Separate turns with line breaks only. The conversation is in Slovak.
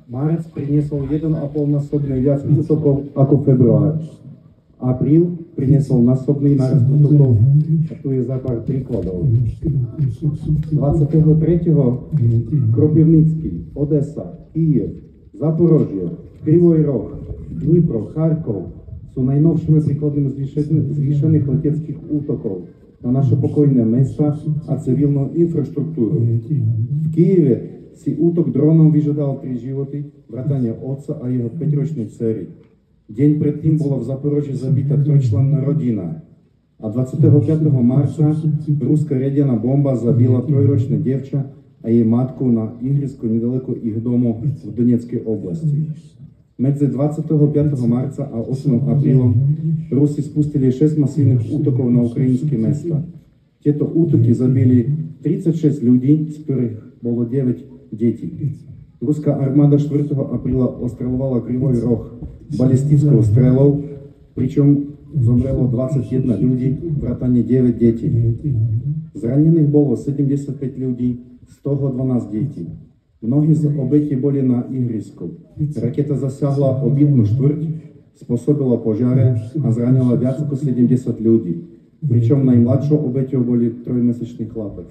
Marec priniesol 1,5-násobne viac útokov ako február. Apríl priniesol násobný nárast útokov a tu je za pár príkladov. 23. Kropivnický, Odesa, Kyjev, Zaporožie, Krivoj Roh, Dnipro, Charkov sú najnovšími príkladmi zvýšených leteckých útokov na naše pokojné mesta a civilnú infraštruktúru. V Kyjeve si útok dronom vyžadal 3 životy, vrátane otca a jeho 5-ročnej dcery. Deň predtým bola v Zaporoží zabitá 3-členná rodina a 25. marca ruská riadená bomba zabila 3-ročné dievča a jej matku na ihrisku nedaleko ich domu v Donetskej oblasti. Medzi 25. marca a 8. aprílom Rusi spustili 6 masívnych útokov na ukrajinské mesta. Tieto útoky zabili 36 ľudí, z ktorých bolo 9 detí. Ruská armáda 4. apríla ostreľovala Krivoj Roh balistickou strelou, pričom zomrelo 21 ľudí, vrátane 9 detí. Zranených bolo 75 ľudí, z toho 12 detí. Mnohí z obetí boli na ihrisku. Raketa zasiahla obytnú štvrť, spôsobila požiare a zranila viac ako 70 ľudí, pričom najmladšou obeťou boli 3-mesačný chlapec.